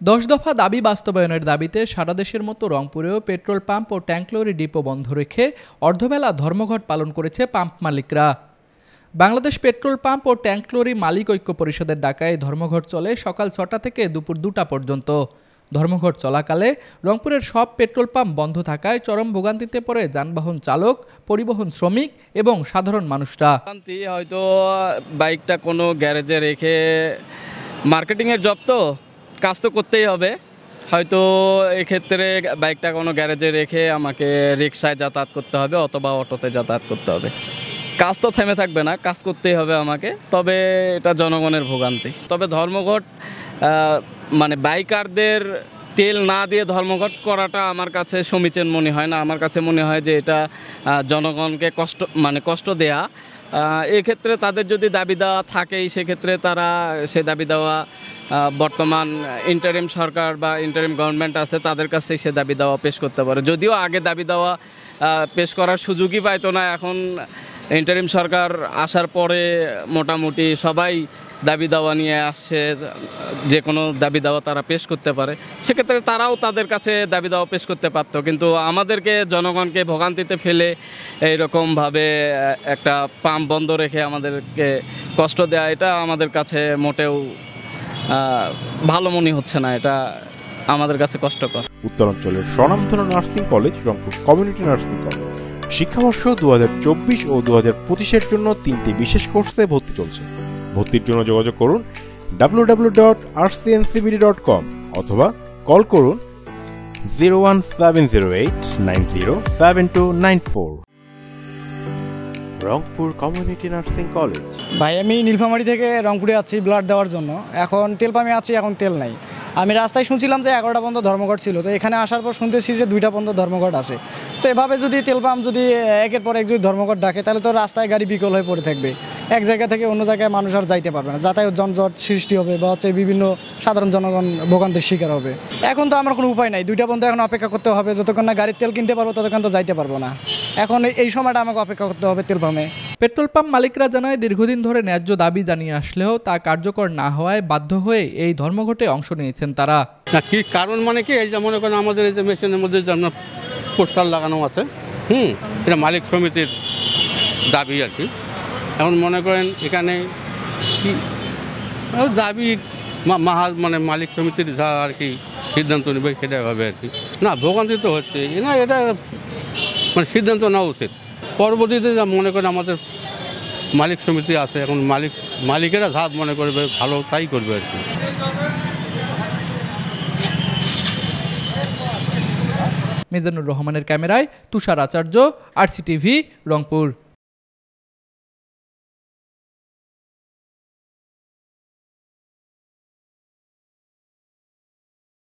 10 দফা দাবি বাস্তবায়নের দাবিতে সারা দেশের মতো রংপুরেও পেট্রোল পাম্প ও ট্যাঙ্ক লরি ডিপো বন্ধ রেখে অর্ধবেলা ধর্মঘট পালন করেছে পাম্প মালিকরা। বাংলাদেশ পেট্রোল পাম্প ও ট্যাঙ্ক লরি মালিক ঐক্য পরিষদের ডাকায় ধর্মঘট চলে সকাল 6টা থেকে দুপুর 2টা পর্যন্ত। ধর্মঘট চলাকালে রংপুরের সব পেট্রোল পাম্প বন্ধ থাকায় চরম ভোগান্তিতে পড়ে যানবাহন চালক, পরিবহন শ্রমিক এবং সাধারণ মানুষরা। হয়তো বাইকটা কোনো গ্যারেজে রেখে মার্কেটিংয়ের জব তো কাজ তো করতেই হবে, হয়তো এক্ষেত্রে বাইকটা কোনো গ্যারেজে রেখে আমাকে রিক্সায় যাতায়াত করতে হবে অথবা অটোতে যাতায়াত করতে হবে। কাজ তো থেমে থাকবে না, কাজ করতেই হবে আমাকে, তবে এটা জনগণের ভোগান্তি। তবে ধর্মঘট মানে বাইকারদের তেল না দিয়ে ধর্মঘট করাটা আমার কাছে সমীচীন মনে হয় না। আমার কাছে মনে হয় যে এটা জনগণকে কষ্ট দেয়া। এক্ষেত্রে তাদের যদি দাবি দেওয়া থাকেই, সেক্ষেত্রে তারা সে দাবি দেওয়া বর্তমান ইন্টারিম সরকার বা ইন্টারিম গভর্নমেন্ট আছে তাদের কাছে সে দাবি দেওয়া পেশ করতে পারে। যদিও আগে দাবি দেওয়া পেশ করার সুযোগই পাইতো না, এখন ইন্টারিম সরকার আসার পরে মোটামুটি সবাই দাবি দাওয়া নিয়ে আসছে, যে কোনো দাবি দাওয়া তারা পেশ করতে পারে। সেক্ষেত্রে তারাও তাদের কাছে দাবি দাওয়া পেশ করতে পারত, কিন্তু আমাদেরকে জনগণকে ভোগান্তিতে ফেলে এইরকমভাবে একটা পাম্প বন্ধ রেখে আমাদেরকে কষ্ট দেওয়া, এটা আমাদের কাছে মোটেও ভালো মনে হচ্ছে না, এটা আমাদের কাছে কষ্টকর। উত্তরাঞ্চলের স্বনামধন্য nursing college Rangpur community nursing college শিক্ষাবর্ষ 2024 ও 2025-এর জন্য 3টি বিশেষ কোর্সে ভর্তি চলছে। ভর্তির জন্য যোগাযোগ করুন www.rcncbd.com অথবা কল করুন 01708907294। Rangpur community nursing college. ভাই আমি নীলফামারী থেকে রংপুরে আছি ব্লাড দেওয়ার জন্য। এখন তেল পাম্পে আছি, এখন তেল নাই। আমি রাস্তায় শুনছিলাম যে 11টা পর্যন্ত ধর্মঘট ছিল, তো এখানে আসার পর শুনতেছি যে 2টা পর্যন্ত ধর্মঘট আছে। তো এভাবে যদি তেল পাম্প যদি একের পর এক যদি ধর্মঘট ডাকে, তাহলে তো রাস্তায় গাড়ি বিকল হয়ে পড়ে থাকবে। এক জায়গা থেকে অন্য জায়গায় মানুষ আর যাইতে পারবে না, যাতায়াত যানজট সৃষ্টি হবে বা বিভিন্ন সাধারণ জনগণ ভোগান্তির শিকার হবে। এখন তো আমার কোনো উপায় নাই, 2টা পর্যন্ত এখন অপেক্ষা করতে হবে। যতক্ষণ না গাড়ির তেল কিনতে পারবো ততক্ষণ তো যাইতে পারবো না। এখন এই সময়টা আমাকে অপেক্ষা করতে হবে তেল পাম্পে। পেট্রোল পাম্প মালিকরা জানায় দীর্ঘদিন ধরে ন্যায্য দাবি জানিয়ে আসলেও তা কার্যকর না হওয়ায় বাধ্য হয়ে এই ধর্মঘটে অংশ নিয়েছেন তারা। না কি কারণ মানে কি, এই যে মনে করেন আমাদের এই যে মেশিনের মধ্যে যে আপনার পোস্টার লাগানো আছে, এটা মালিক সমিতির দাবি আর কি। এখন মনে করেন এখানে কি দাবি মানে মালিক সমিতির যা আর কি সিদ্ধান্ত নেবে সেটা হবে আর কি। না ভোগান্তি তো হচ্ছে না, এটা মানে সিদ্ধান্ত নেওয়া উচিত। পরবর্তীতে যা মনে করেন আমাদের মালিক সমিতি আছে, এখন মালিকেরা যা মনে করবে ভালো তাই করবে আর কি। মিজানুর রহমানের ক্যামেরায় তুষার আচার্য, RCTV, রংপুর।